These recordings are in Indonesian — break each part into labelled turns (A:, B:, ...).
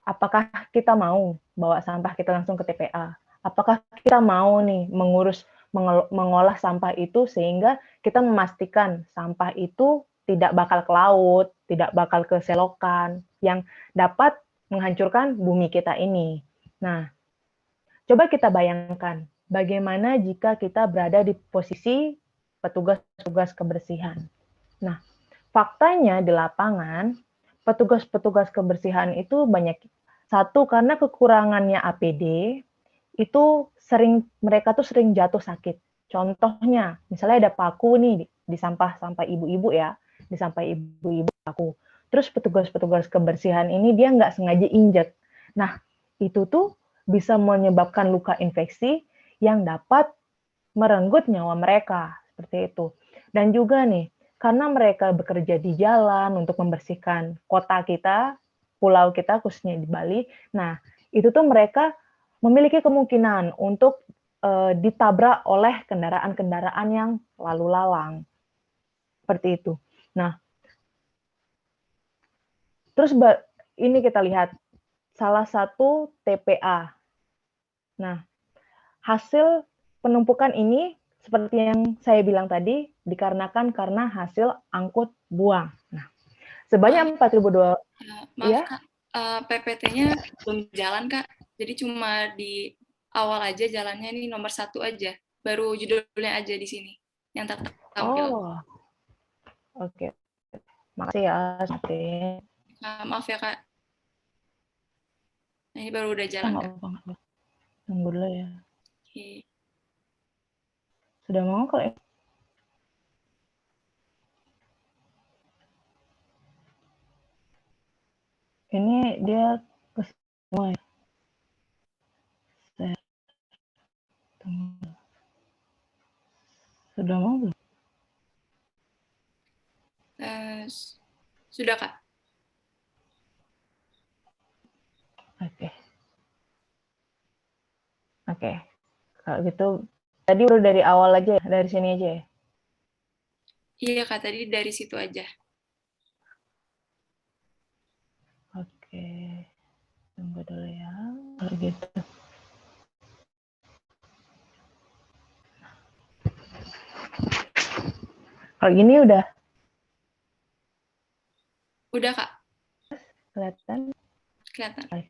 A: Apakah kita mau bawa sampah kita langsung ke TPA? Apakah kita mau nih mengolah sampah itu sehingga kita memastikan sampah itu tidak bakal ke laut, tidak bakal ke selokan yang dapat menghancurkan bumi kita ini. Nah, coba kita bayangkan bagaimana jika kita berada di posisi petugas-petugas kebersihan. Nah, faktanya di lapangan petugas-petugas kebersihan itu banyak. Satu, karena kekurangannya APD, itu mereka tuh sering jatuh sakit. Contohnya, misalnya ada paku nih di sampah-sampah ibu-ibu ya, di sampah ibu-ibu paku. Terus petugas-petugas kebersihan ini dia nggak sengaja injek. Nah, itu tuh bisa menyebabkan luka infeksi yang dapat merenggut nyawa mereka, seperti itu. Dan juga nih, karena mereka bekerja di jalan untuk membersihkan kota kita, pulau kita khususnya di Bali. Nah, itu tuh mereka memiliki kemungkinan untuk ditabrak oleh kendaraan-kendaraan yang lalu lalang. Seperti itu. Nah, terus ini kita lihat salah satu TPA. Nah, hasil penumpukan ini seperti yang saya bilang tadi dikarenakan karena hasil angkut buang. Nah, sebanyak 4.200
B: Maaf
A: ya.
B: Kak, PPT-nya belum jalan Kak. Jadi cuma di awal aja jalannya, ini nomor 1 aja. Baru judulnya aja di sini yang tertampil.
A: Oh, oke. Makasih ya, Satin.
B: Maaf ya Kak. Nah, ini baru udah
A: Oh,
B: jalan
A: nggak
B: Kak.
A: apa-apa. Tunggu dulu ya.
B: Oke.
A: Sudah mau kok ya? Ini dia ke semua ya. Saya tunggu. Sudah mau belum?
B: Sudah Kak.
A: Oke. Oke. Kalau gitu tadi udah dari awal aja ya, dari sini aja ya.
B: Iya Kak, tadi dari situ aja.
A: Oke. Tunggu dulu ya. Kalau gitu. Kalau gini udah
B: Udah Kak,
A: kelihatan.
B: kelihatan.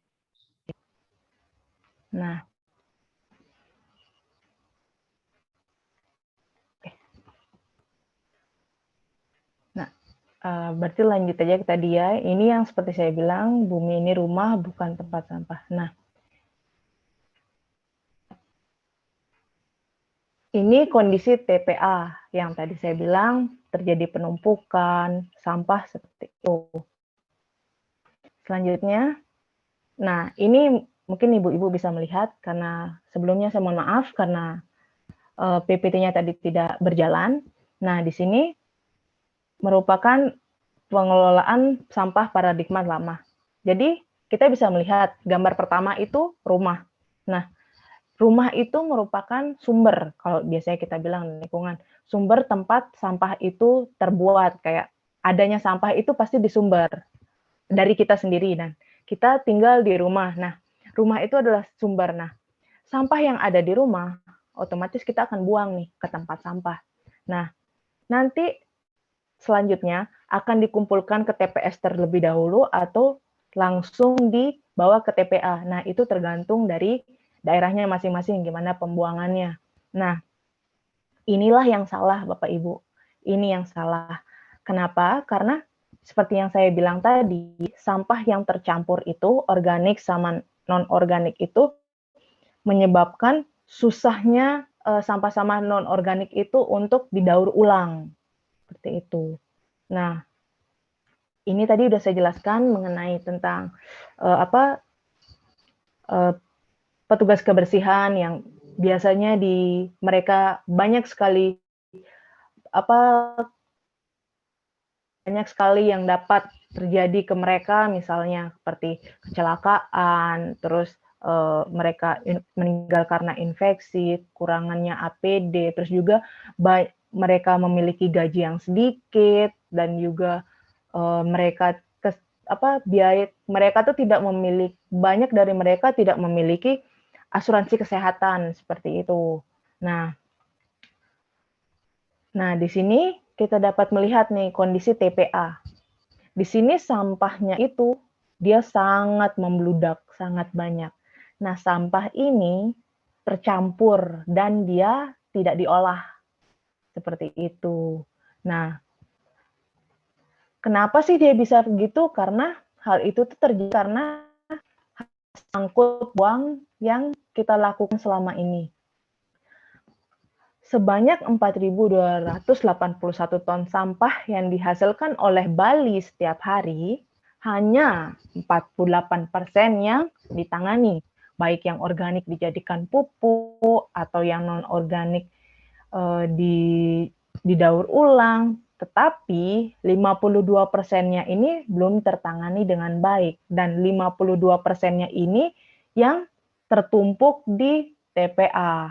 A: Nah, berarti lanjut aja ke tadi ya. Ini yang seperti saya bilang, bumi ini rumah bukan tempat sampah. Nah, ini kondisi TPA yang tadi saya bilang terjadi penumpukan sampah seperti itu. Selanjutnya, nah ini mungkin ibu-ibu bisa melihat karena sebelumnya saya mohon maaf karena PPT-nya tadi tidak berjalan. Nah, di sini merupakan pengelolaan sampah paradigma lama. Jadi, kita bisa melihat gambar pertama itu rumah. Nah, rumah itu merupakan sumber, kalau biasanya kita bilang lingkungan, sumber tempat sampah itu terbuat, kayak adanya sampah itu pasti di sumber dari kita sendiri, dan kita tinggal di rumah. Nah, rumah itu adalah sumber. Nah, sampah yang ada di rumah, otomatis kita akan buang nih ke tempat sampah. Nah, nanti selanjutnya akan dikumpulkan ke TPS terlebih dahulu atau langsung dibawa ke TPA. Nah, itu tergantung dari daerahnya masing-masing gimana pembuangannya. Nah, inilah yang salah Bapak Ibu. Ini yang salah. Kenapa? Karena seperti yang saya bilang tadi, sampah yang tercampur itu organik sama non-organik itu menyebabkan susahnya sampah-sampah non-organik itu untuk didaur ulang. Seperti itu. Nah, ini tadi sudah saya jelaskan mengenai tentang petugas kebersihan yang biasanya mereka banyak sekali yang dapat terjadi ke mereka, misalnya seperti kecelakaan, terus mereka meninggal karena infeksi, kurangannya APD, terus juga mereka memiliki gaji yang sedikit, dan juga mereka biaya mereka tuh tidak memiliki, banyak dari mereka tidak memiliki asuransi kesehatan seperti itu. Nah, di sini kita dapat melihat nih kondisi TPA. Di sini sampahnya itu dia sangat membludak, sangat banyak. Nah, sampah ini tercampur dan dia tidak diolah seperti itu. Nah, kenapa sih dia bisa begitu? Karena hal itu tuh terjadi karena angkut buang yang kita lakukan selama ini. Sebanyak 4.281 ton sampah yang dihasilkan oleh Bali setiap hari, hanya 48% yang ditangani, baik yang organik dijadikan pupuk atau yang non-organik didaur ulang, tetapi 52%-nya ini belum tertangani dengan baik, dan 52%-nya ini yang tertumpuk di TPA.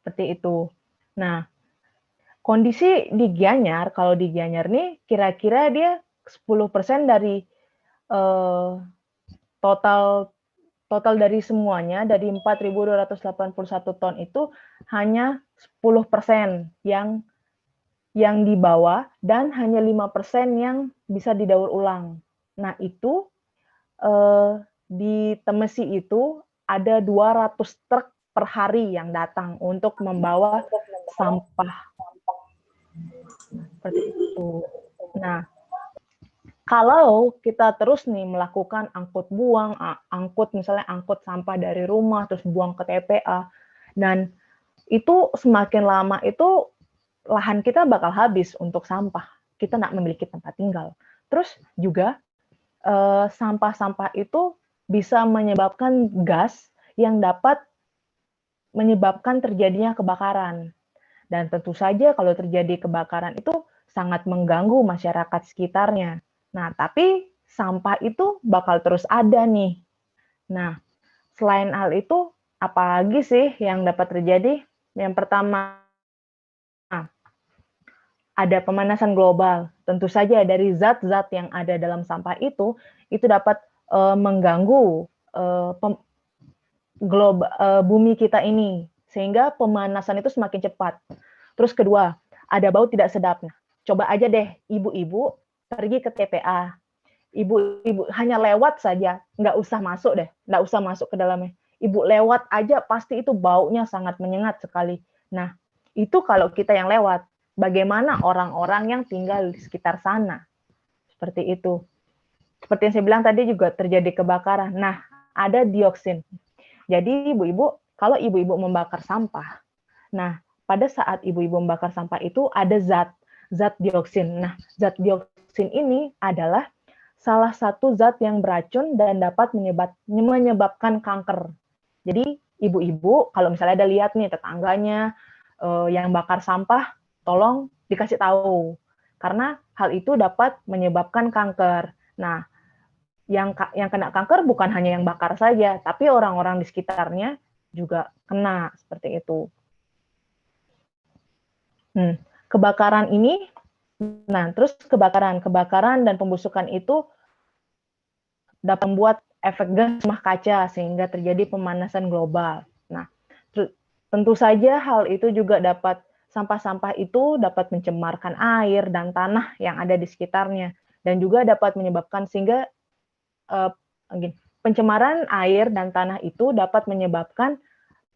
A: Seperti itu. Nah, kondisi di Gianyar, kalau di Gianyar nih, kira-kira dia 10% dari total dari semuanya, dari 4.281 ton itu hanya 10% yang dibawa dan hanya 5% yang bisa didaur ulang. Nah, itu di Temesi itu ada 200 truk per hari yang datang untuk membawa sampah. Seperti itu. Nah, kalau kita terus nih melakukan angkut buang, misalnya angkut sampah dari rumah terus buang ke TPA, dan itu semakin lama itu lahan kita bakal habis untuk sampah. Kita nggak memiliki tempat tinggal. Terus juga sampah-sampah itu bisa menyebabkan gas yang dapat menyebabkan terjadinya kebakaran. Dan tentu saja kalau terjadi kebakaran itu sangat mengganggu masyarakat sekitarnya. Nah, tapi sampah itu bakal terus ada nih. Nah, selain hal itu, apa lagi sih yang dapat terjadi? Yang pertama, ada pemanasan global. Tentu saja dari zat-zat yang ada dalam sampah itu dapat mengganggu bumi kita ini, sehingga pemanasan itu semakin cepat. Terus kedua, ada bau tidak sedap. Nah, coba aja deh ibu-ibu pergi ke TPA. Ibu-ibu hanya lewat saja, nggak usah masuk deh, nggak usah masuk ke dalamnya. Ibu lewat aja pasti itu baunya sangat menyengat sekali. Nah, itu kalau kita yang lewat, bagaimana orang-orang yang tinggal di sekitar sana? Seperti itu. Seperti yang saya bilang tadi juga terjadi kebakaran. Nah, ada dioksin. Jadi ibu-ibu, kalau ibu-ibu membakar sampah, nah pada saat ibu-ibu membakar sampah itu ada zat dioksin. Nah, zat dioksin ini adalah salah satu zat yang beracun dan dapat menyebabkan kanker. Jadi ibu-ibu kalau misalnya ada lihat nih tetangganya yang bakar sampah, tolong dikasih tahu karena hal itu dapat menyebabkan kanker. Nah, yang kena kanker bukan hanya yang bakar saja, tapi orang-orang di sekitarnya juga kena seperti itu. Kebakaran ini, terus kebakaran dan pembusukan itu dapat membuat efek gas rumah kaca sehingga terjadi pemanasan global. Nah, tentu saja hal itu juga dapat sampah-sampah itu dapat mencemarkan air dan tanah yang ada di sekitarnya dan juga dapat menyebabkan sehingga pencemaran air dan tanah itu dapat menyebabkan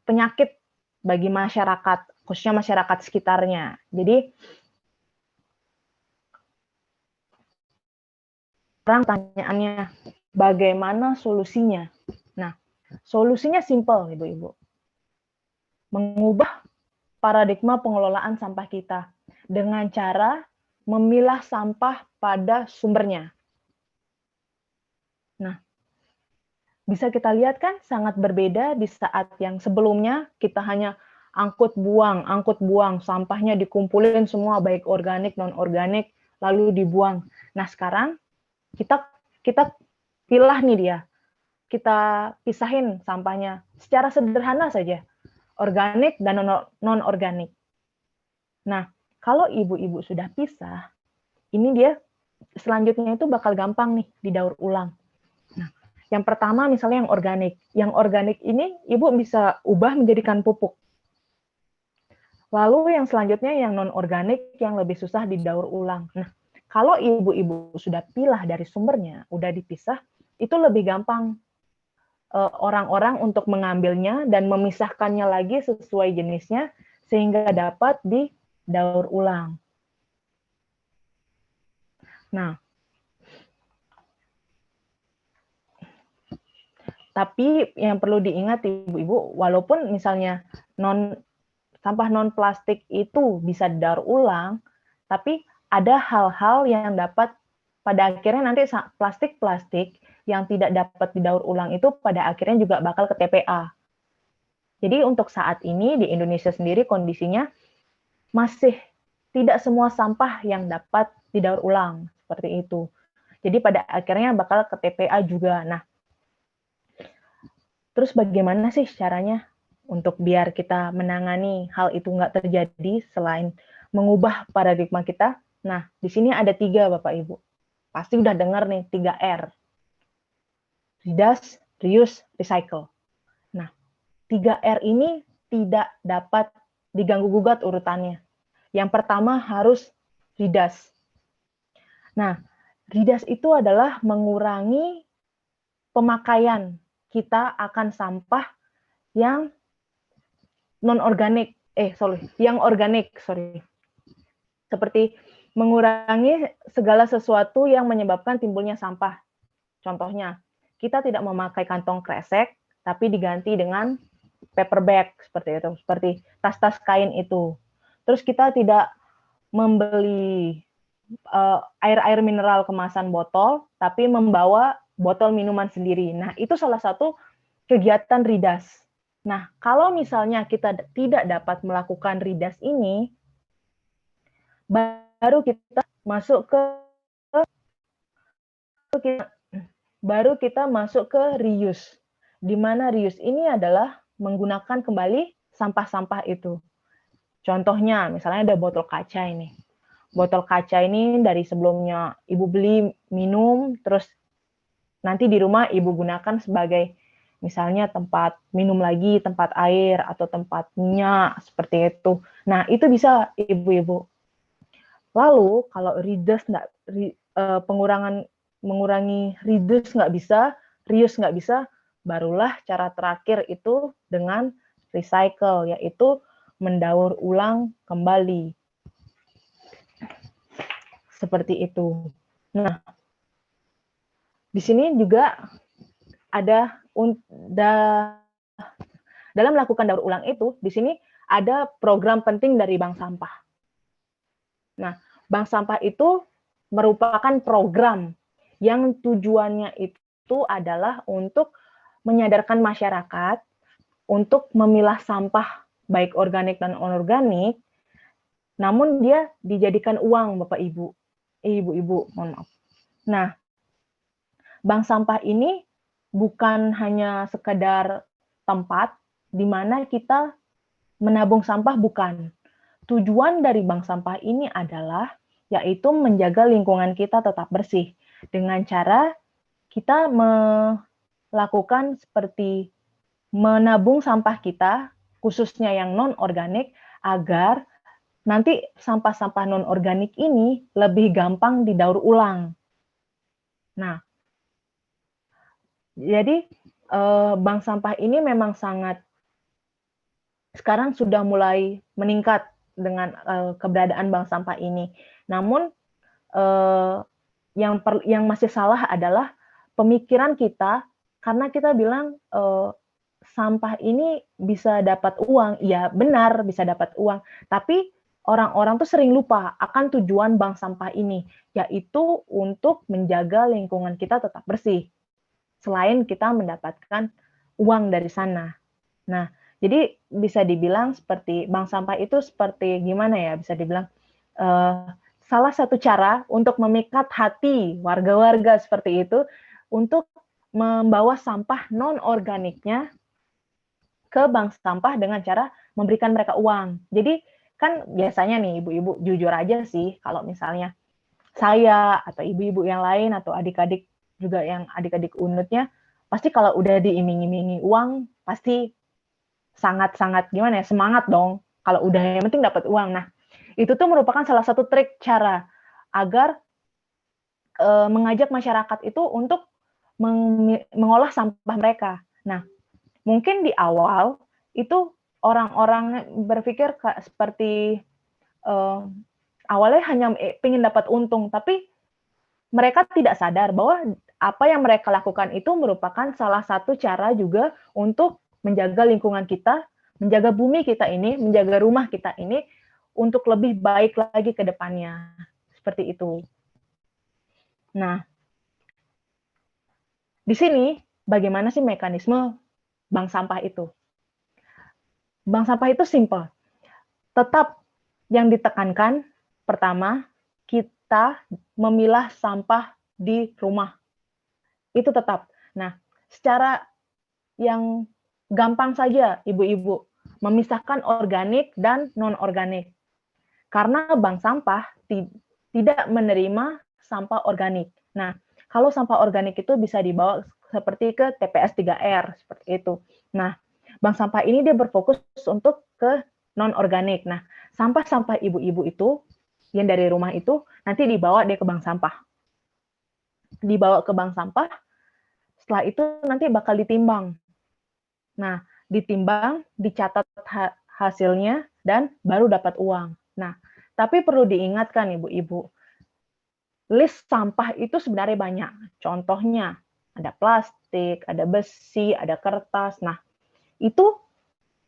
A: penyakit bagi masyarakat, khususnya masyarakat sekitarnya. Jadi, pertanyaannya, bagaimana solusinya? Nah, solusinya simpel, Ibu-Ibu. Mengubah paradigma pengelolaan sampah kita dengan cara memilah sampah pada sumbernya. Nah, bisa kita lihat kan sangat berbeda di saat yang sebelumnya kita hanya angkut buang, sampahnya dikumpulin semua baik organik non-organik lalu dibuang. Nah, sekarang kita pilah nih dia. Kita pisahin sampahnya secara sederhana saja. Organik dan non-organik. Nah, kalau ibu-ibu sudah pisah, ini dia selanjutnya itu bakal gampang nih didaur ulang. Nah, yang pertama misalnya yang organik. Yang organik ini Ibu bisa ubah menjadikan pupuk. Lalu yang selanjutnya yang non-organik yang lebih susah didaur ulang. Nah, kalau ibu-ibu sudah pilah dari sumbernya, udah dipisah, itu lebih gampang orang-orang untuk mengambilnya dan memisahkannya lagi sesuai jenisnya sehingga dapat didaur ulang. Nah, tapi yang perlu diingat ibu-ibu, walaupun misalnya sampah non plastik itu bisa didaur ulang, tapi ada hal-hal yang dapat pada akhirnya nanti plastik-plastik yang tidak dapat didaur ulang itu pada akhirnya juga bakal ke TPA. Jadi untuk saat ini di Indonesia sendiri kondisinya masih tidak semua sampah yang dapat didaur ulang seperti itu. Jadi pada akhirnya bakal ke TPA juga. Nah, terus bagaimana sih caranya untuk biar kita menangani hal itu nggak terjadi selain mengubah paradigma kita? Nah, di sini ada 3 Bapak Ibu. Pasti udah dengar nih 3 R. Reduce, reuse, recycle. Nah, 3 R ini tidak dapat diganggu-gugat urutannya. Yang pertama harus reduce. Nah, reduce itu adalah mengurangi pemakaian kita akan sampah yang non-organik, yang organik, Seperti mengurangi segala sesuatu yang menyebabkan timbulnya sampah. Contohnya, kita tidak memakai kantong kresek, tapi diganti dengan paper bag, seperti itu. Seperti tas-tas kain itu. Terus kita tidak membeli air-air mineral kemasan botol, tapi membawa botol minuman sendiri. Nah, itu salah satu kegiatan ridas. Nah, kalau misalnya kita tidak dapat melakukan ridas ini, baru kita masuk ke reuse. Di mana reuse ini adalah menggunakan kembali sampah-sampah itu. Contohnya, misalnya ada botol kaca ini. Botol kaca ini dari sebelumnya Ibu beli minum, terus nanti di rumah Ibu gunakan sebagai misalnya tempat minum lagi, tempat air, atau tempat minyak, seperti itu. Nah, itu bisa ibu-ibu. Lalu, kalau mengurangi reduce nggak bisa, reuse nggak bisa, barulah cara terakhir itu dengan recycle, yaitu mendaur ulang kembali. Seperti itu. Nah, di sini juga ada dalam melakukan daur ulang itu, di sini ada program penting dari bank sampah. Nah, bank sampah itu merupakan program yang tujuannya itu adalah untuk menyadarkan masyarakat untuk memilah sampah baik organik dan anorganik, namun dia dijadikan uang, Bapak Ibu, Ibu-ibu, mohon maaf. Nah, bank sampah ini bukan hanya sekedar tempat di mana kita menabung sampah, bukan. Tujuan dari bank sampah ini adalah yaitu menjaga lingkungan kita tetap bersih dengan cara kita melakukan seperti menabung sampah kita, khususnya yang non-organik, agar nanti sampah-sampah non-organik ini lebih gampang didaur ulang. Nah, jadi bank sampah ini memang sekarang sudah mulai meningkat dengan keberadaan bank sampah ini. Namun yang masih salah adalah pemikiran kita, karena kita bilang sampah ini bisa dapat uang. Ya benar, bisa dapat uang. Tapi orang-orang tuh sering lupa akan tujuan bank sampah ini, yaitu untuk menjaga lingkungan kita tetap bersih. Selain kita mendapatkan uang dari sana. Nah, jadi bisa dibilang seperti bank sampah itu seperti gimana ya, bisa dibilang salah satu cara untuk memikat hati warga-warga seperti itu untuk membawa sampah non-organiknya ke bank sampah dengan cara memberikan mereka uang. Jadi kan biasanya nih ibu-ibu jujur aja sih kalau misalnya saya atau ibu-ibu yang lain atau adik-adik juga yang adik-adik unutnya, pasti kalau udah diiming-imingi uang, pasti sangat-sangat gimana ya, semangat dong. Kalau udah yang penting dapat uang. Nah, itu tuh merupakan salah satu trik cara agar mengajak masyarakat itu untuk mengolah sampah mereka. Nah, mungkin di awal itu orang-orang berpikir seperti awalnya hanya ingin dapat untung, tapi mereka tidak sadar bahwa apa yang mereka lakukan itu merupakan salah satu cara juga untuk menjaga lingkungan kita, menjaga bumi kita ini, menjaga rumah kita ini untuk lebih baik lagi ke depannya. Seperti itu. Nah, di sini bagaimana sih mekanisme bank sampah itu? Bank sampah itu simple. Tetap yang ditekankan pertama, kita memilah sampah di rumah. Itu tetap. Nah, secara yang gampang saja ibu-ibu memisahkan organik dan non-organik. Karena bank sampah tidak menerima sampah organik. Nah, kalau sampah organik itu bisa dibawa seperti ke TPS 3R seperti itu. Nah, bank sampah ini dia berfokus untuk ke non-organik. Nah, sampah-sampah ibu-ibu itu yang dari rumah itu nanti dibawa dia ke bank sampah. Dibawa ke bank sampah, setelah itu nanti bakal ditimbang. Nah, ditimbang, dicatat hasilnya, dan baru dapat uang. Nah, tapi perlu diingatkan ibu-ibu, list sampah itu sebenarnya banyak. Contohnya, ada plastik, ada besi, ada kertas. Nah, itu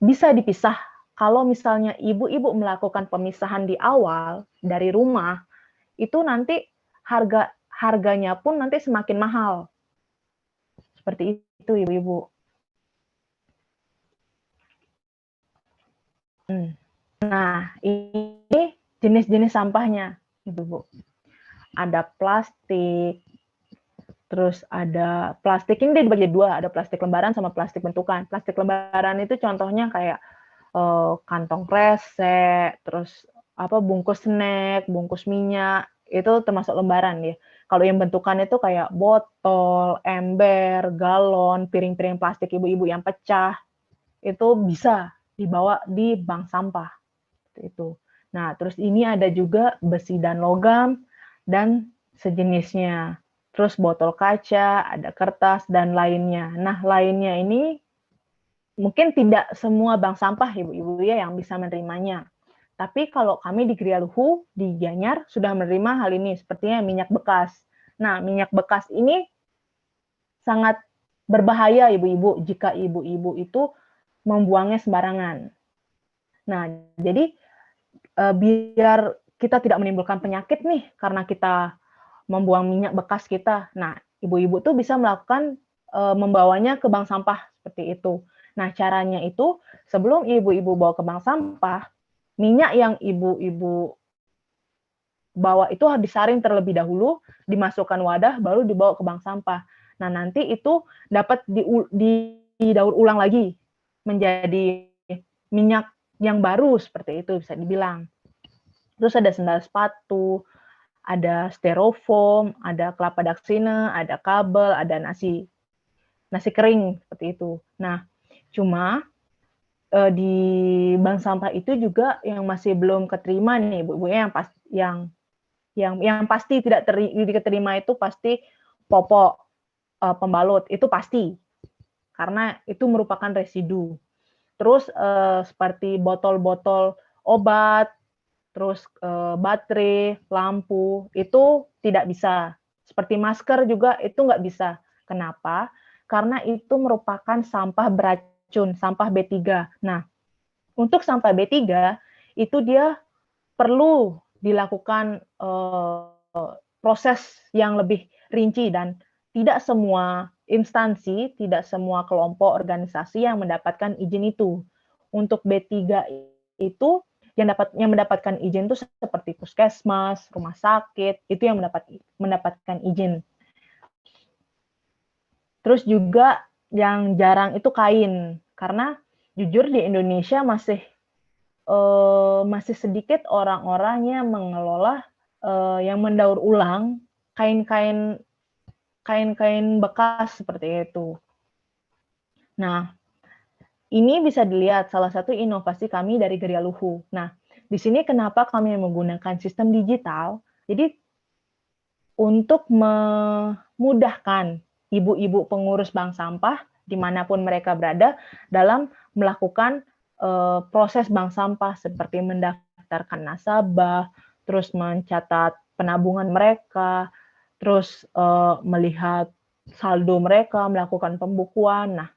A: bisa dipisah. Kalau misalnya ibu-ibu melakukan pemisahan di awal dari rumah, itu nanti harganya pun nanti semakin mahal. Seperti itu, ibu-ibu. Nah, ini jenis-jenis sampahnya, ibu-ibu. Ada plastik, terus ada plastik ini dibagi dua, ada plastik lembaran sama plastik bentukan. Plastik lembaran itu contohnya kayak kantong kresek, terus bungkus snack, bungkus minyak, itu termasuk lembaran ya. Kalau yang bentukan itu kayak botol, ember, galon, piring-piring plastik ibu-ibu yang pecah, itu bisa dibawa di bank sampah. Itu. Nah, terus ini ada juga besi dan logam dan sejenisnya. Terus botol kaca, ada kertas dan lainnya. Nah, lainnya ini mungkin tidak semua bank sampah ibu-ibu ya yang bisa menerimanya. Tapi kalau kami di Grialuhu, di Gianyar, sudah menerima hal ini, sepertinya minyak bekas. Nah, minyak bekas ini sangat berbahaya ibu-ibu jika ibu-ibu itu membuangnya sembarangan. Nah, jadi biar kita tidak menimbulkan penyakit nih karena kita membuang minyak bekas kita. Nah, ibu-ibu tuh bisa melakukan membawanya ke bank sampah seperti itu. Nah, caranya itu sebelum ibu-ibu bawa ke bank sampah, minyak yang ibu-ibu bawa itu harus disaring terlebih dahulu, dimasukkan wadah, baru dibawa ke bank sampah. Nah, nanti itu dapat didaur ulang lagi menjadi minyak yang baru seperti itu bisa dibilang. Terus ada sendal sepatu, ada styrofoam, ada kelapa daksina, ada kabel, ada nasi kering seperti itu. Nah, cuma di bank sampah itu juga yang masih belum keterima nih ibu-ibu yang pasti tidak diterima itu pasti popok pembalut itu pasti karena itu merupakan residu. Terus seperti botol-botol obat, terus baterai, lampu, itu tidak bisa. Seperti masker juga itu nggak bisa. Kenapa? Karena itu merupakan sampah beracun, sampah B3. Nah, untuk sampah B3, itu dia perlu dilakukan proses yang lebih rinci dan tidak semua instansi, tidak semua kelompok organisasi yang mendapatkan izin itu. Untuk B3 itu yang mendapatkan izin itu seperti puskesmas, rumah sakit, itu yang mendapatkan izin. Terus juga yang jarang itu kain, karena jujur di Indonesia masih sedikit orang-orang yang mengelola yang mendaur ulang kain-kain bekas seperti itu. Nah, ini bisa dilihat salah satu inovasi kami dari Geria Luhu. Nah, di sini kenapa kami menggunakan sistem digital? Jadi untuk memudahkan ibu-ibu pengurus bank sampah dimanapun mereka berada dalam melakukan proses bank sampah seperti mendaftarkan nasabah, terus mencatat penabungan mereka, terus melihat saldo mereka, melakukan pembukuan. Nah,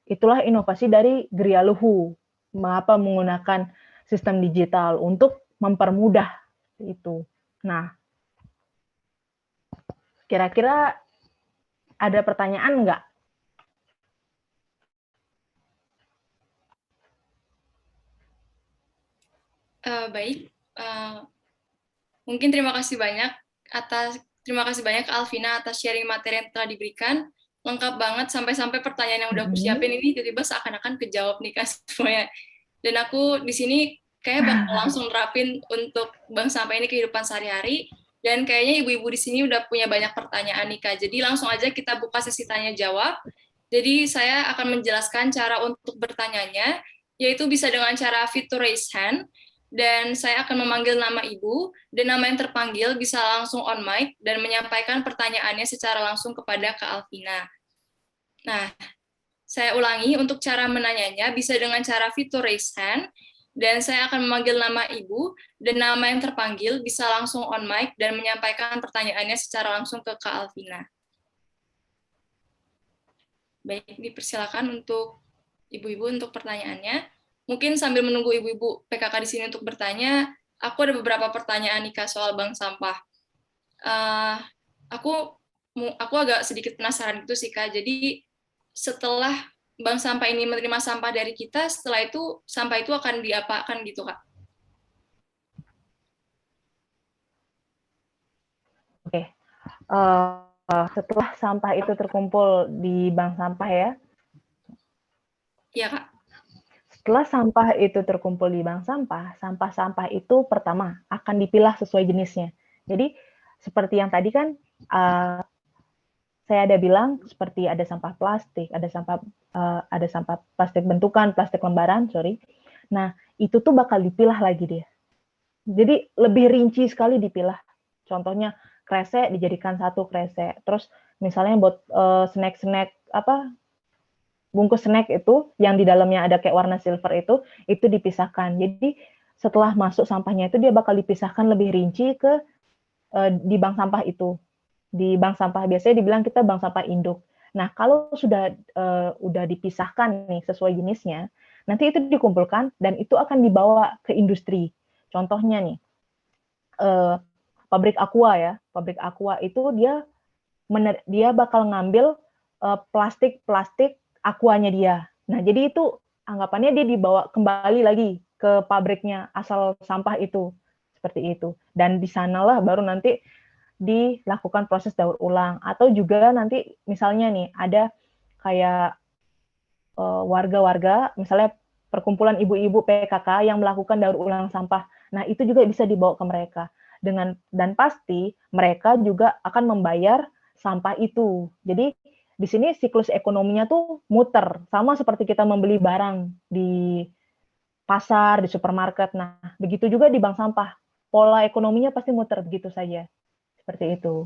A: itulah inovasi dari Geria Luhu. Mengapa menggunakan sistem digital untuk mempermudah itu. Nah, kira-kira ada pertanyaan nggak?
B: Baik, mungkin terima kasih banyak Alvina atas sharing materi yang telah diberikan. Lengkap banget sampai-sampai pertanyaan yang udah aku siapin ini tiba-tiba seakan-akan kejawab nih Kak semuanya. Dan aku di sini kayak bakal langsung terapin untuk bank sampah ini kehidupan sehari-hari. Dan kayaknya ibu-ibu di sini udah punya banyak pertanyaan nih Kak. Jadi langsung aja kita buka sesi tanya jawab. Jadi saya akan menjelaskan cara untuk bertanyanya, yaitu bisa dengan cara fit to raise hand, dan saya akan memanggil nama ibu, dan nama yang terpanggil bisa langsung on mic dan menyampaikan pertanyaannya secara langsung kepada Kak Alvina. Nah, saya ulangi, untuk cara menanyanya bisa dengan cara fit to raise hand, dan saya akan memanggil nama ibu, dan nama yang terpanggil bisa langsung on mic dan menyampaikan pertanyaannya secara langsung ke Kak Alvina. Baik, dipersilakan untuk ibu-ibu untuk pertanyaannya. Mungkin sambil menunggu ibu-ibu PKK di sini untuk bertanya, aku ada beberapa pertanyaan nih Kak soal bank sampah. Aku agak sedikit penasaran gitu sih Kak. Jadi setelah bank sampah ini menerima sampah dari kita, setelah itu sampah itu akan diapakan gitu Kak?
A: Oke. Setelah sampah itu terkumpul di bank sampah ya.
B: Iya Kak.
A: Setelah sampah itu terkumpul di bank sampah, sampah-sampah itu pertama akan dipilah sesuai jenisnya. Jadi seperti yang tadi kan saya ada bilang seperti ada sampah plastik, ada sampah plastik bentukan, plastik lembaran, sorry. Nah, itu tuh bakal dipilah lagi dia. Jadi lebih rinci sekali dipilah. Contohnya kresek dijadikan satu kresek. Terus misalnya buat snack-snack bungkus snack itu yang di dalamnya ada kayak warna silver itu dipisahkan. Jadi setelah masuk sampahnya itu dia bakal dipisahkan lebih rinci ke di bank sampah itu. Di bank sampah biasanya dibilang kita bank sampah induk. Nah, kalau sudah udah dipisahkan nih sesuai jenisnya, nanti itu dikumpulkan dan itu akan dibawa ke industri. Contohnya nih, pabrik aqua ya. Pabrik aqua itu dia bakal ngambil plastik aquanya dia. Nah, jadi itu anggapannya dia dibawa kembali lagi ke pabriknya asal sampah itu. Seperti itu. Dan di sanalah baru nanti dilakukan proses daur ulang. Atau juga nanti misalnya nih ada kayak warga-warga, misalnya perkumpulan ibu-ibu PKK yang melakukan daur ulang sampah. Nah, itu juga bisa dibawa ke mereka. Dan pasti mereka juga akan membayar sampah itu. Jadi di sini siklus ekonominya tuh muter, sama seperti kita membeli barang di pasar, di supermarket. Nah, begitu juga di bank sampah. Pola ekonominya pasti muter begitu saja. Seperti itu.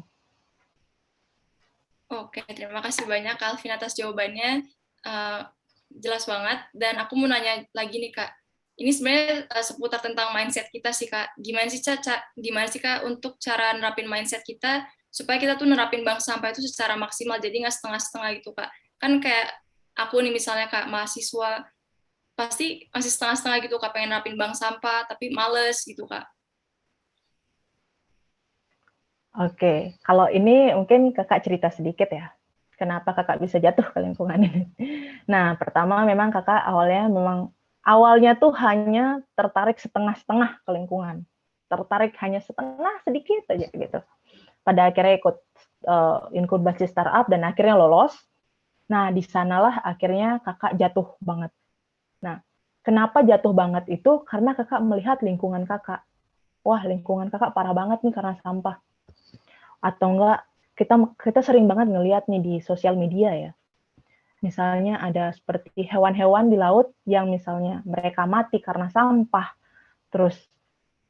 B: Oke, terima kasih banyak Kak Alvin atas jawabannya. Jelas banget. Dan aku mau nanya lagi nih Kak. Ini sebenarnya seputar tentang mindset kita sih Kak. Gimana sih Kak untuk cara nerapin mindset kita supaya kita tuh nerapin bank sampah itu secara maksimal, jadi nggak setengah-setengah gitu Kak. Kan kayak aku nih misalnya Kak, mahasiswa, pasti masih setengah-setengah gitu Kak, pengen nerapin bank sampah, tapi males gitu Kak.
A: Oke, kalau ini mungkin kakak cerita sedikit ya. Kenapa kakak bisa jatuh ke lingkungan ini? Nah, pertama memang kakak awalnya tuh hanya tertarik setengah-setengah ke lingkungan. Tertarik hanya setengah sedikit aja gitu. Pada akhirnya ikut inkubasi startup dan akhirnya lolos. Nah, di sanalah akhirnya kakak jatuh banget. Nah, kenapa jatuh banget itu? Karena kakak melihat lingkungan kakak. wah lingkungan kakak parah banget nih karena sampah. Atau enggak, kita sering banget ngelihat nih di sosial media ya. Misalnya ada seperti hewan-hewan di laut yang misalnya mereka mati karena sampah, terus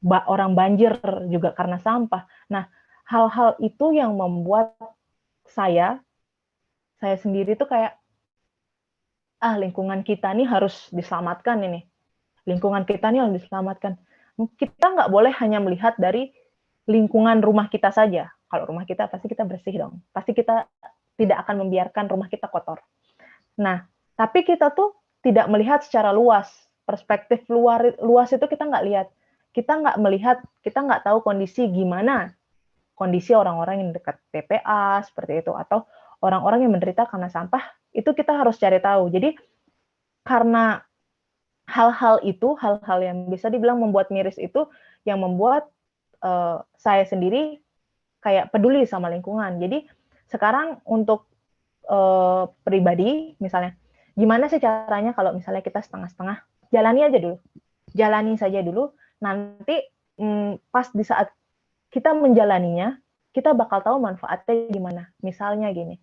A: orang banjir juga karena sampah. Nah, hal-hal itu yang membuat saya sendiri tuh kayak, lingkungan kita nih harus diselamatkan ini. Lingkungan kita nih harus diselamatkan. Kita nggak boleh hanya melihat dari lingkungan rumah kita saja. Kalau rumah kita pasti kita bersih dong. Pasti kita tidak akan membiarkan rumah kita kotor. Nah, tapi kita tuh tidak melihat secara luas. Perspektif luas itu kita nggak lihat. Kita nggak melihat, kita nggak tahu kondisi gimana. Kondisi orang-orang yang dekat TPA, seperti itu. Atau orang-orang yang menderita karena sampah, itu kita harus cari tahu. Jadi, karena hal-hal itu, hal-hal yang bisa dibilang membuat miris itu, yang membuat saya sendiri kayak peduli sama lingkungan. Jadi, sekarang untuk pribadi, misalnya, gimana sih caranya kalau misalnya kita setengah-setengah, jalani aja dulu, jalani saja dulu, nanti pas di saat kita menjalaninya, kita bakal tahu manfaatnya gimana. Misalnya gini,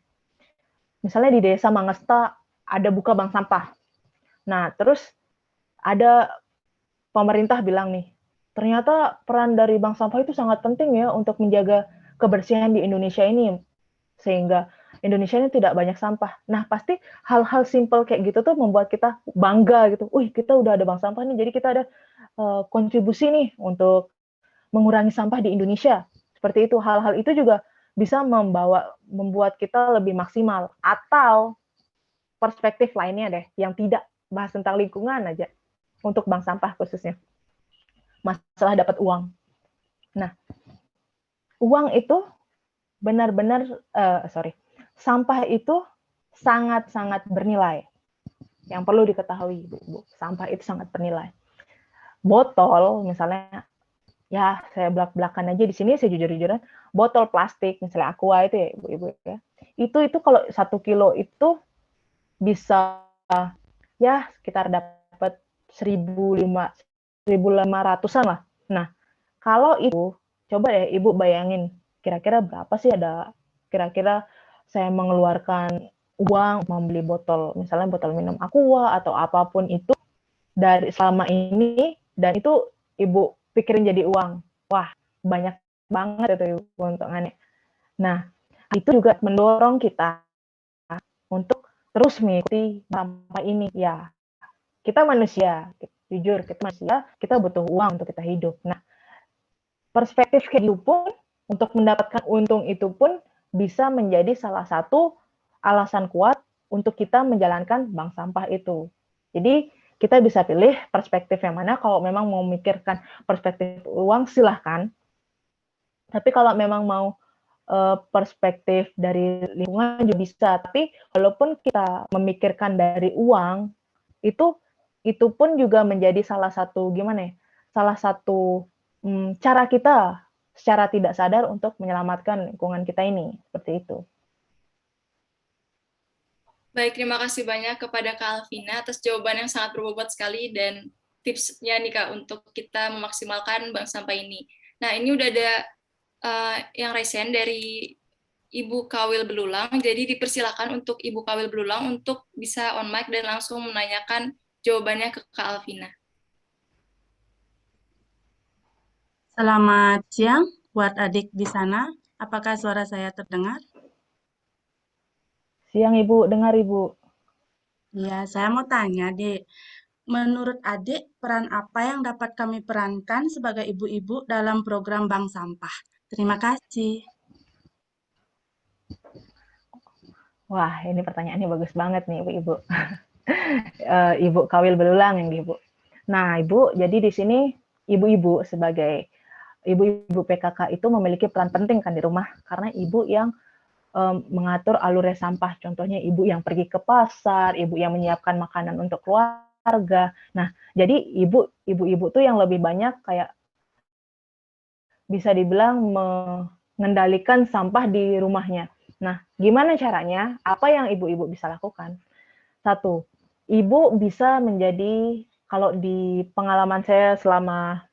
A: misalnya di desa Mangesta ada buka bank sampah. Nah, terus ada pemerintah bilang nih, ternyata peran dari bank sampah itu sangat penting ya untuk menjaga kebersihan di Indonesia ini, sehingga Indonesia ini tidak banyak sampah. Nah, pasti hal-hal simpel kayak gitu tuh membuat kita bangga gitu. Wih, kita udah ada bank sampah nih, jadi kita ada kontribusi nih untuk mengurangi sampah di Indonesia. Seperti itu, hal-hal itu juga bisa membuat kita lebih maksimal. Atau perspektif lainnya deh, yang tidak bahas tentang lingkungan aja, untuk bank sampah khususnya. Masalah dapat uang. Nah, uang itu benar-benar, sampah itu sangat-sangat bernilai. Yang perlu diketahui, Bu, sampah itu sangat bernilai. Botol, misalnya, ya saya belak-belakan aja di sini, saya jujur-jujuran, botol plastik, misalnya Aqua itu ya, Ibu-Ibu ya, itu kalau 1 kilo itu bisa ya sekitar dapat 1.500-an lah. Nah, kalau itu, coba deh Ibu bayangin, kira-kira berapa sih kira-kira saya mengeluarkan uang membeli botol, misalnya botol minum Aqua atau apapun itu dari selama ini, dan itu Ibu pikirin jadi uang. Wah, banyak banget itu keuntungannya. Nah, itu juga mendorong kita untuk terus mengikuti sampah ini. Ya, kita manusia, jujur, kita manusia, kita butuh uang untuk kita hidup. Nah, perspektif kayak gitu pun, untuk mendapatkan untung itu pun bisa menjadi salah satu alasan kuat untuk kita menjalankan bank sampah itu. Jadi kita bisa pilih perspektif yang mana. Kalau memang mau memikirkan perspektif uang, silahkan. Tapi kalau memang mau perspektif dari lingkungan juga bisa. Tapi walaupun kita memikirkan dari uang, itu pun juga menjadi salah satu gimana ya? Salah satu cara kita secara tidak sadar untuk menyelamatkan lingkungan kita ini, seperti itu.
B: Baik, terima kasih banyak kepada Kak Alvina atas jawaban yang sangat berbobot sekali dan tipsnya nih Kak untuk kita memaksimalkan bank sampah ini. Nah, ini udah ada yang resen dari Ibu Kawil Belulang, jadi dipersilakan untuk Ibu Kawil Belulang untuk bisa on mic dan langsung menanyakan jawabannya ke Kak Alvina.
C: Selamat siang buat adik di sana. Apakah suara saya terdengar?
A: Siang Ibu, dengar Ibu.
C: Ya, saya mau tanya, Dek. Menurut adik, peran apa yang dapat kami perankan sebagai ibu-ibu dalam program bank sampah? Terima kasih.
A: Wah, ini pertanyaannya bagus banget nih Ibu-Ibu. Ibu Kawil Belulang yang Ibu. Nah, Ibu, jadi di sini ibu-ibu sebagai ibu-ibu PKK itu memiliki peran penting kan di rumah, karena ibu yang mengatur alurnya sampah. Contohnya ibu yang pergi ke pasar, ibu yang menyiapkan makanan untuk keluarga. Nah, jadi ibu-ibu tuh yang lebih banyak kayak bisa dibilang mengendalikan sampah di rumahnya. Nah, gimana caranya? Apa yang ibu-ibu bisa lakukan? Satu, ibu bisa menjadi, kalau di pengalaman saya selama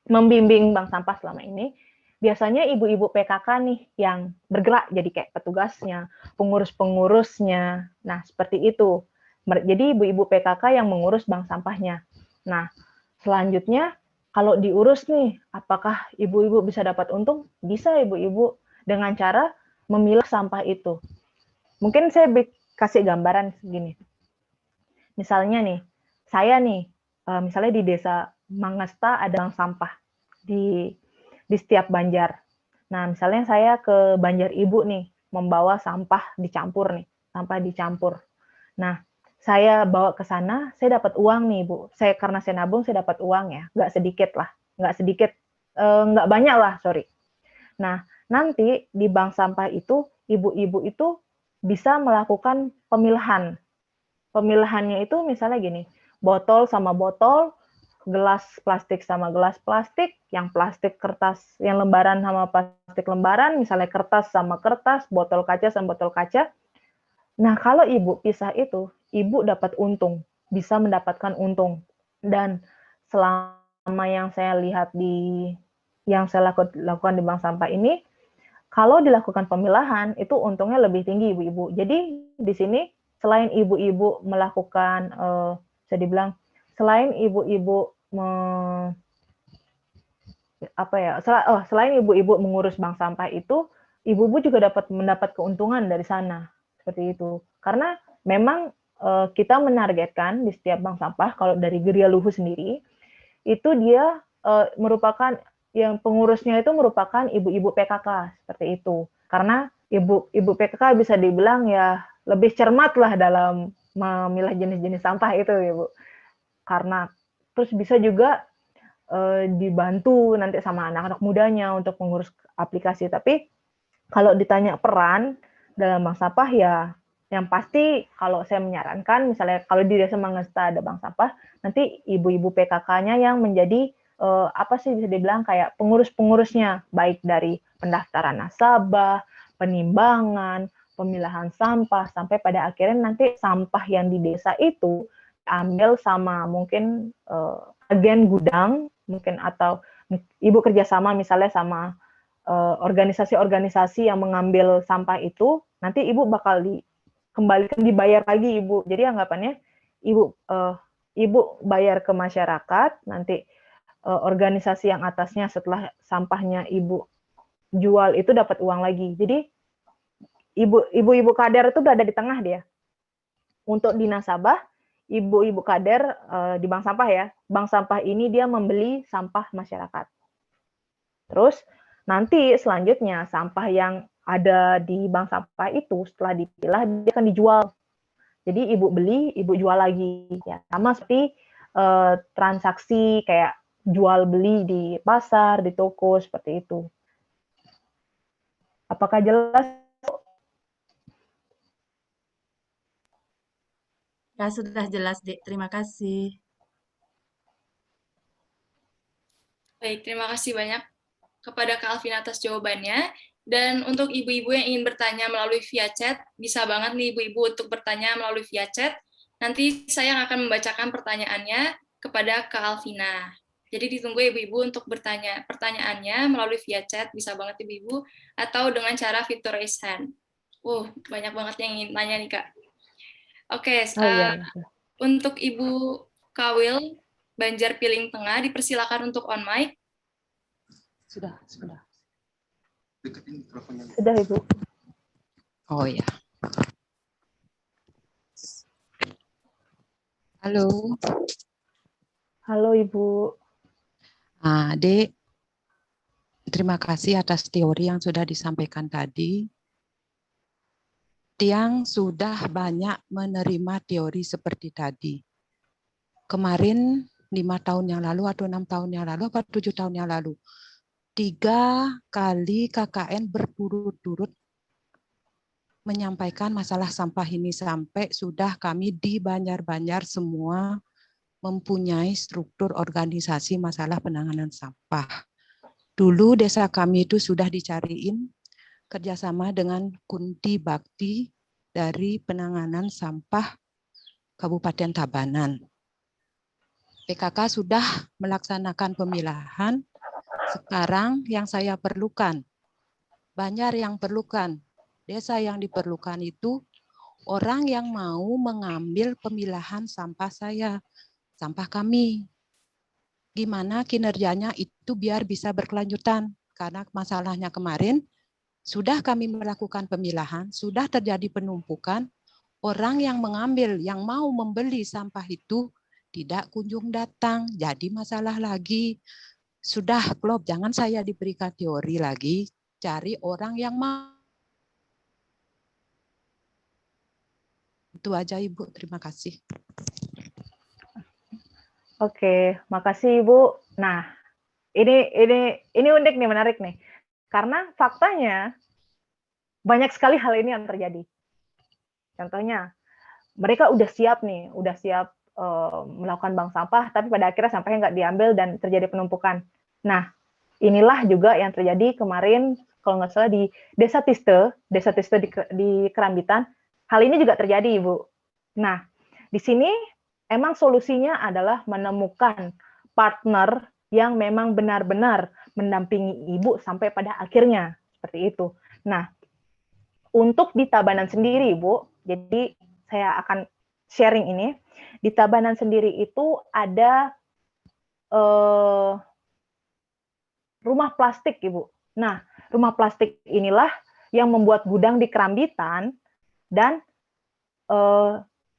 A: membimbing bank sampah selama ini, biasanya ibu-ibu PKK nih yang bergerak jadi kayak petugasnya, pengurus-pengurusnya. Nah, seperti itu. Jadi ibu-ibu PKK yang mengurus bank sampahnya. Nah, selanjutnya kalau diurus nih, apakah ibu-ibu bisa dapat untung? Bisa ibu-ibu dengan cara memilah sampah itu. Mungkin saya kasih gambaran segini. Misalnya nih, saya nih, misalnya di desa Mangesta ada bank sampah di setiap Banjar. Nah, misalnya saya ke Banjar Ibu nih, membawa sampah dicampur nih, sampah dicampur. Nah, saya bawa ke sana, saya dapat uang nih, Bu. Karena saya nabung, saya dapat uang ya, nggak sedikit lah, nggak sedikit, nggak banyak lah, sorry. Nah, nanti di bank sampah itu, ibu-ibu itu bisa melakukan pemilahan. Pemilahannya itu misalnya gini, botol sama botol, gelas plastik sama gelas plastik, yang plastik kertas, yang lembaran sama plastik lembaran, misalnya kertas sama kertas, botol kaca sama botol kaca. Nah, kalau ibu pisah itu, ibu dapat untung, bisa mendapatkan untung. Dan selama yang saya lihat yang saya lakukan di bank sampah ini, kalau dilakukan pemilahan, itu untungnya lebih tinggi ibu-ibu. Jadi di sini selain ibu-ibu melakukan, bisa dibilang, selain ibu-ibu selain ibu-ibu mengurus bank sampah itu, ibu-ibu juga mendapat keuntungan dari sana, seperti itu. Karena memang kita menargetkan di setiap bank sampah, kalau dari Geria Luhu sendiri, itu dia merupakan yang pengurusnya itu merupakan ibu-ibu PKK, seperti itu. Karena ibu PKK bisa dibilang ya lebih cermat lah dalam memilah jenis-jenis sampah itu, Ibu. Karena terus bisa juga dibantu nanti sama anak-anak mudanya untuk mengurus aplikasi. Tapi kalau ditanya peran dalam bank sampah ya, yang pasti kalau saya menyarankan, misalnya kalau di Desa Mangesta ada bank sampah, nanti ibu-ibu PKK-nya yang menjadi apa sih bisa dibilang kayak pengurus-pengurusnya, baik dari pendaftaran nasabah, penimbangan, pemilahan sampah, sampai pada akhirnya nanti sampah yang di desa itu ambil sama mungkin agen gudang, mungkin atau ibu kerjasama misalnya sama organisasi-organisasi yang mengambil sampah itu, nanti ibu bakal dikembalikan, dibayar lagi ibu. Jadi anggapannya ibu bayar ke masyarakat, nanti organisasi yang atasnya setelah sampahnya ibu jual itu dapat uang lagi. Jadi ibu-ibu kader itu berada di tengah dia. Untuk di nasabah, ibu-ibu kader di bank sampah ya, bank sampah ini dia membeli sampah masyarakat. Terus nanti selanjutnya sampah yang ada di bank sampah itu setelah dipilah dia akan dijual. Jadi ibu beli, ibu jual lagi ya. Sama seperti transaksi kayak jual beli di pasar, di toko seperti itu. Apakah jelas?
C: Ya, sudah jelas, Dek. Terima kasih.
B: Baik, terima kasih banyak kepada Kak Alvin atas jawabannya. Dan untuk ibu-ibu yang ingin bertanya melalui via chat, bisa banget nih ibu-ibu untuk bertanya melalui via chat. Nanti saya akan membacakan pertanyaannya kepada Kak Alvina. Jadi ditunggu ibu-ibu untuk bertanya pertanyaannya melalui via chat, bisa banget ibu-ibu, atau dengan cara fitur raise hand. Banyak banget yang ingin tanya nih, Kak. Oke,
A: Iya.
B: untuk Ibu Kawil Banjar Piling Tengah, dipersilakan untuk on mic.
D: Sudah.
A: Sudah, Ibu.
D: Oh ya. Halo.
A: Halo, Ibu.
D: Dek, terima kasih atas teori yang sudah disampaikan tadi. Tiang sudah banyak menerima teori seperti tadi. Kemarin 5 tahun yang lalu atau 6 tahun yang lalu atau 7 tahun yang lalu, 3 kali KKN berturut-turut menyampaikan masalah sampah ini sampai sudah kami di Banjar-Banjar semua mempunyai struktur organisasi masalah penanganan sampah. Dulu desa kami itu sudah dicariin kerjasama dengan Kunti Bakti dari penanganan sampah Kabupaten Tabanan. PKK sudah melaksanakan pemilahan Sekarang yang saya perlukan, Banjar yang perlukan, desa yang diperlukan itu orang yang mau mengambil pemilahan sampah sampah kami. Gimana kinerjanya itu biar bisa berkelanjutan. Karena masalahnya kemarin, sudah kami melakukan pemilahan, sudah terjadi penumpukan, orang yang mengambil, yang mau membeli sampah itu tidak kunjung datang. Jadi masalah lagi. Sudah, Klop, jangan saya diberikan teori lagi, cari orang yang mau. Itu aja Ibu, terima kasih.
A: Oke, makasih Ibu. Nah, ini unik nih, menarik nih. Karena faktanya banyak sekali hal ini yang terjadi. Contohnya, mereka udah siap nih, udah siap melakukan bank sampah, tapi pada akhirnya sampahnya nggak diambil dan terjadi penumpukan. Nah, inilah juga yang terjadi kemarin, kalau nggak salah di Desa Tiste di Kerambitan, hal ini juga terjadi, Ibu. Nah, di sini emang solusinya adalah menemukan partner yang memang benar-benar mendampingi Ibu sampai pada akhirnya, seperti itu. Nah, untuk di Tabanan sendiri, Ibu, jadi saya akan sharing ini. Di Tabanan sendiri itu ada rumah plastik, Ibu. Nah, rumah plastik inilah yang membuat gudang di Kerambitan dan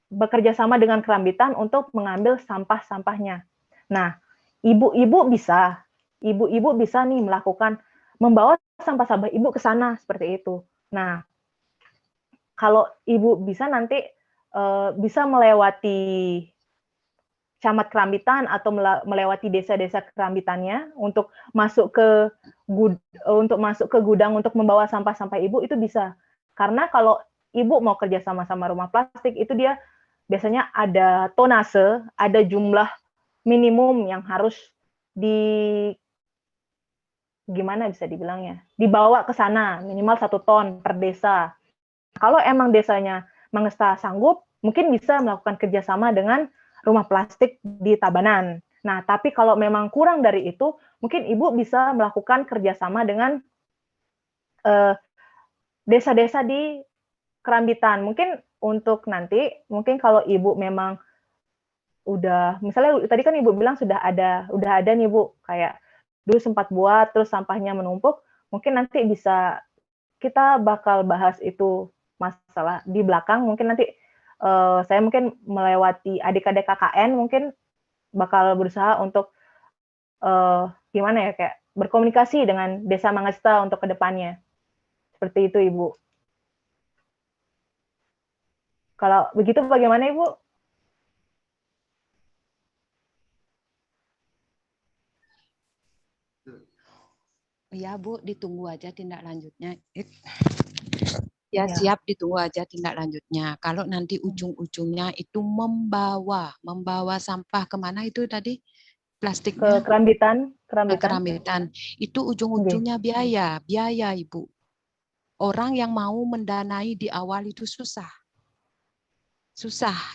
A: bekerja sama dengan Kerambitan untuk mengambil sampah-sampahnya. Nah, ibu-ibu bisa nih melakukan membawa sampah-sampah Ibu ke sana seperti itu. Nah, kalau Ibu bisa nanti bisa melewati Camat Kerambitan atau melewati desa-desa Kerambitannya untuk masuk ke gudang untuk membawa sampah-sampah Ibu, itu bisa. Karena kalau Ibu mau kerja sama rumah plastik, itu dia biasanya ada tonase, ada jumlah minimum yang harus gimana bisa dibilangnya, dibawa ke sana, minimal 1 ton per desa. Kalau emang desanya Mangesta sanggup, mungkin bisa melakukan kerjasama dengan rumah plastik di Tabanan. Nah, tapi kalau memang kurang dari itu, mungkin Ibu bisa melakukan kerjasama dengan desa-desa di Kerambitan. Mungkin untuk nanti, mungkin kalau Ibu memang udah, misalnya tadi kan Ibu bilang udah ada nih Bu, kayak dulu sempat buat, terus sampahnya menumpuk, mungkin nanti bisa, kita bakal bahas itu masalah di belakang, mungkin nanti saya mungkin melewati adik-adik KKN mungkin bakal berusaha untuk gimana ya, kayak berkomunikasi dengan Desa Mangesta untuk kedepannya. Seperti itu, Ibu. Kalau begitu bagaimana, Ibu?
D: Ya Bu, ditunggu aja tindak lanjutnya. Ya, siap, ditunggu aja tindak lanjutnya. Kalau nanti ujung-ujungnya itu membawa sampah kemana itu tadi plastiknya?
A: Ke Kerambitan.
D: Ke Kerambitan. Itu ujung-ujungnya biaya Ibu. Orang yang mau mendanai di awal itu susah.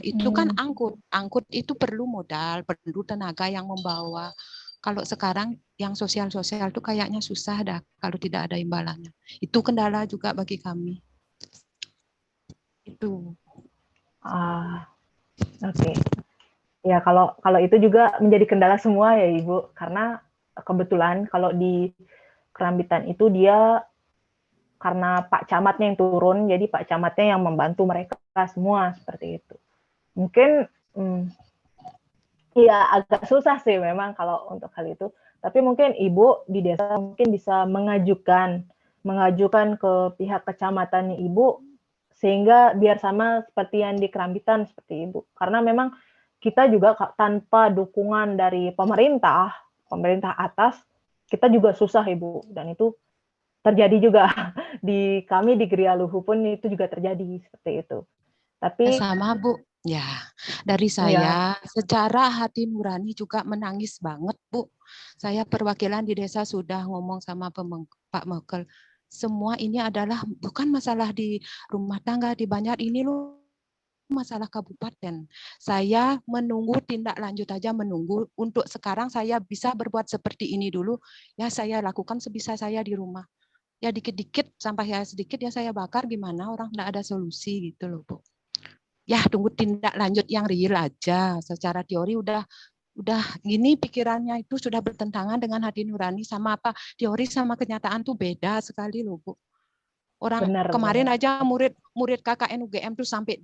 D: Itu kan angkut itu perlu modal, perlu tenaga yang membawa. Kalau sekarang yang sosial-sosial itu kayaknya susah dah kalau tidak ada imbalannya. Itu kendala juga bagi kami. Itu.
A: Oke. Ya, kalau itu juga menjadi kendala semua ya Ibu, karena kebetulan kalau di Kerambitan itu dia karena Pak Camatnya yang turun, jadi Pak Camatnya yang membantu mereka semua seperti itu. Mungkin ya agak susah sih memang kalau untuk hal itu, tapi mungkin Ibu di desa mungkin bisa mengajukan ke pihak kecamatannya Ibu, sehingga biar sama seperti yang di Kerambitan seperti Ibu. Karena memang kita juga tanpa dukungan dari pemerintah atas, kita juga susah Ibu, dan itu terjadi juga di kami di Grialuhu pun itu juga terjadi seperti itu. Tapi
D: sama Bu, ya dari saya secara hati nurani juga menangis banget Bu. Saya perwakilan di desa sudah ngomong sama Pak Mekel, semua ini adalah bukan masalah di rumah tangga, di Banjar ini loh masalah kabupaten. Saya menunggu tindak lanjut aja, menunggu. Untuk sekarang saya bisa berbuat seperti ini dulu. Ya saya lakukan sebisa saya di rumah. Ya dikit-dikit, sampai ya sedikit ya saya bakar, gimana orang nggak ada solusi gitu loh Bu. Ya tunggu tindak lanjut yang real aja. Secara teori udah gini pikirannya itu sudah bertentangan dengan hati nurani. Sama apa, teori sama kenyataan tuh beda sekali loh Bu. Orang
A: Benar,
D: kemarin
A: benar.
D: aja murid KKN UGM tuh sampai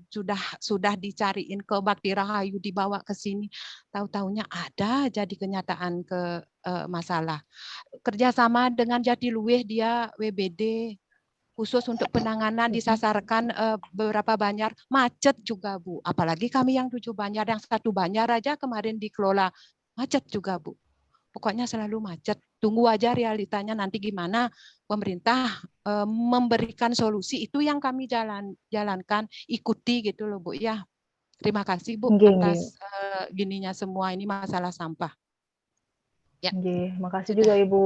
D: sudah dicariin ke Bakti Rahayu, dibawa ke sini. Tahu-taunya ada jadi kenyataan ke masalah. Kerjasama dengan Jatiluwih, dia WBD khusus untuk penanganan disasarkan beberapa Banjar, macet juga Bu. Apalagi kami yang 7 Banjar, yang 1 Banjar aja kemarin dikelola macet juga Bu. Pokoknya selalu macet. Tunggu aja realitanya nanti gimana pemerintah memberikan solusi, itu yang kami jalankan, ikuti gitu loh Bu ya. Terima kasih Bu atas gininya semua, ini masalah sampah. Ya.
A: Makasih
D: Sudah.
A: juga Ibu.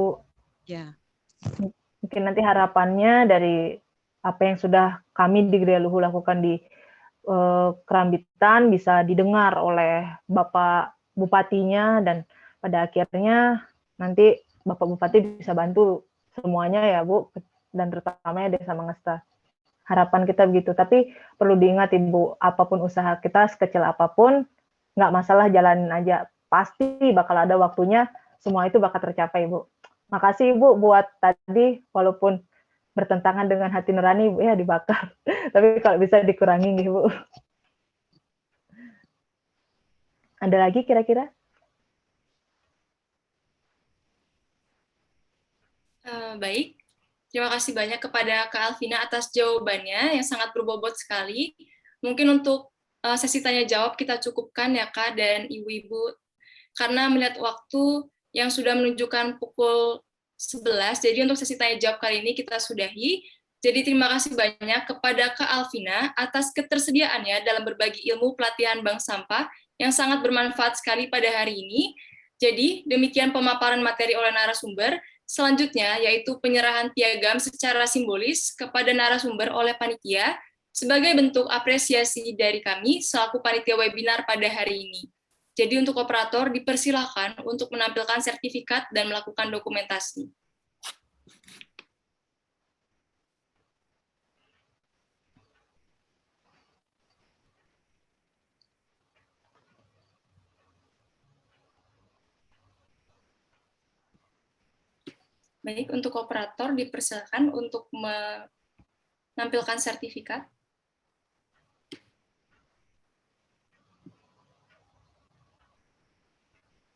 D: Ya.
A: Mungkin nanti harapannya dari apa yang sudah kami di Gereja Luhur lakukan di Kerambitan bisa didengar oleh Bapak Bupatinya, dan pada akhirnya nanti Bapak Bupati bisa bantu semuanya ya Bu, dan terutamanya Desa Mangesta. Harapan kita begitu. Tapi perlu diingat Ibu, apapun usaha kita sekecil apapun, nggak masalah, jalanin aja. Pasti bakal ada waktunya, semua itu bakal tercapai Bu. Makasih Ibu buat tadi, walaupun bertentangan dengan hati nurani Ibu ya dibakar. Tapi kalau bisa dikurangi Ibu. Ada lagi kira-kira?
B: Baik, terima kasih banyak kepada Kak Alvina atas jawabannya yang sangat berbobot sekali. Mungkin untuk sesi tanya jawab kita cukupkan ya Kak dan Ibu-ibu, karena melihat waktu yang sudah menunjukkan pukul 11, jadi untuk sesi tanya jawab kali ini kita sudahi. Jadi terima kasih banyak kepada Kak Alvina atas ketersediaannya dalam berbagi ilmu pelatihan bank sampah yang sangat bermanfaat sekali pada hari ini. Jadi demikian pemaparan materi oleh narasumber. Selanjutnya yaitu penyerahan piagam secara simbolis kepada narasumber oleh panitia sebagai bentuk apresiasi dari kami selaku panitia webinar pada hari ini. Jadi untuk operator dipersilahkan untuk menampilkan sertifikat dan melakukan dokumentasi. Baik, untuk operator dipersilakan untuk menampilkan sertifikat.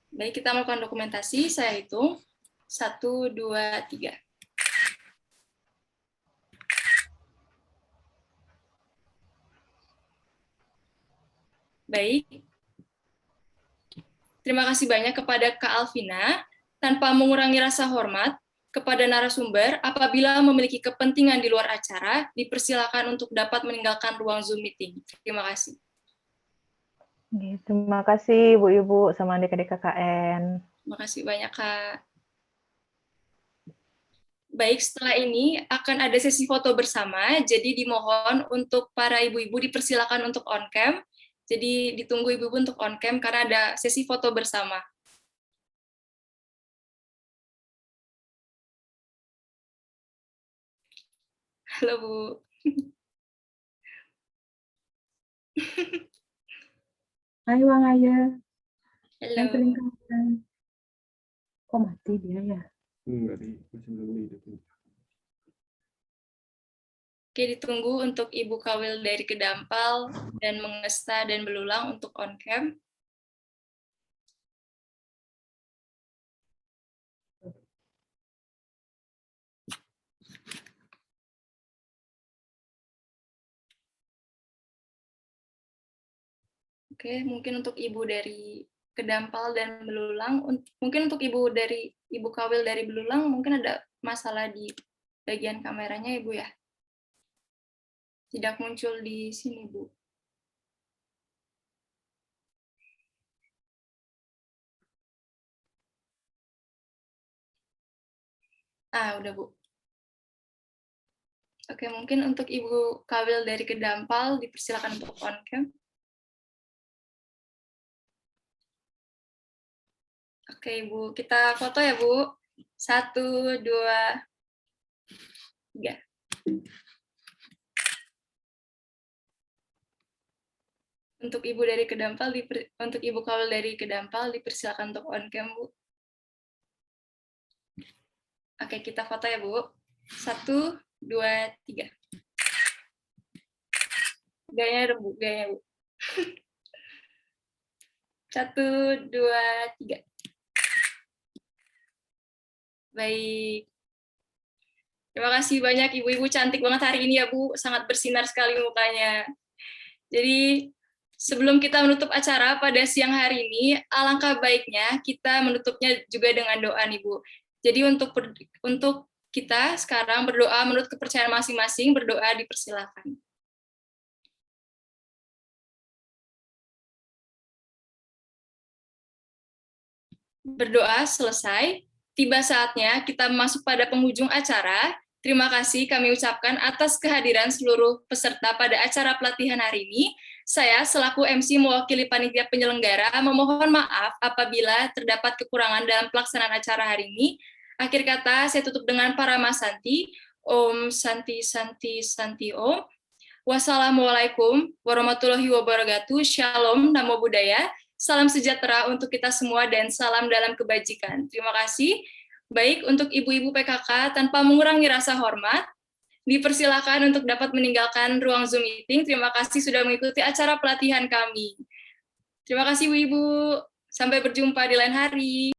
B: Baik, kita melakukan dokumentasi. Saya hitung 1, 2, 3. Baik. Terima kasih banyak kepada Kak Alvina. Tanpa mengurangi rasa hormat kepada narasumber, apabila memiliki kepentingan di luar acara, dipersilakan untuk dapat meninggalkan ruang Zoom meeting. Terima kasih.
A: Terima kasih Ibu-Ibu sama adik-adik KKN.
B: Terima kasih banyak Kak. Baik, setelah ini akan ada sesi foto bersama, jadi dimohon untuk para ibu-ibu dipersilakan untuk on cam. Jadi ditunggu ibu-ibu untuk on cam karena ada sesi foto bersama. Halo Bu.
E: Hai Wang Aya.
B: Halo.
E: Yang kelingkaran. Kok mati dia ya?
F: Enggak, masih belum hidup.
B: Oke, ditunggu untuk Ibu Kawil dari Kedampal dan Mengesta dan Belulang untuk on cam. Oke, mungkin untuk Ibu dari Kedampal dan Belulang, mungkin untuk Ibu Kawil dari Belulang, mungkin ada masalah di bagian kameranya Ibu ya. Tidak muncul di sini Bu. Udah Bu. Oke, mungkin untuk Ibu Kawil dari Kedampal dipersilakan untuk on cam. Oke, Ibu, kita foto ya, Bu. 1, 2, 3. Untuk Ibu dari Kedampal, untuk Ibu Kawil dari Kedampal dipersilakan untuk on cam, Bu. Oke, kita foto ya, Bu. 1, 2, 3. Gayanya, Bu. Gayanya, Bu. 1, 2, 3. Baik. Terima kasih banyak Ibu-Ibu, cantik banget hari ini ya, Bu. Sangat bersinar sekali mukanya. Jadi, sebelum kita menutup acara pada siang hari ini, alangkah baiknya kita menutupnya juga dengan doa nih, Bu. Jadi untuk kita sekarang berdoa menurut kepercayaan masing-masing, berdoa dipersilakan. Berdoa selesai, tiba saatnya kita masuk pada penghujung acara. Terima kasih kami ucapkan atas kehadiran seluruh peserta pada acara pelatihan hari ini. Saya selaku MC mewakili panitia penyelenggara memohon maaf apabila terdapat kekurangan dalam pelaksanaan acara hari ini. Akhir kata saya tutup dengan Paramasanti. Om Santi Santi Santi Om. Wassalamualaikum warahmatullahi wabarakatuh. Shalom, namo buddhaya. Salam sejahtera untuk kita semua dan salam dalam kebajikan. Terima kasih. Baik, untuk Ibu-Ibu PKK, tanpa mengurangi rasa hormat, dipersilakan untuk dapat meninggalkan ruang Zoom meeting. Terima kasih sudah mengikuti acara pelatihan kami. Terima kasih, Ibu-Ibu. Sampai berjumpa di lain hari.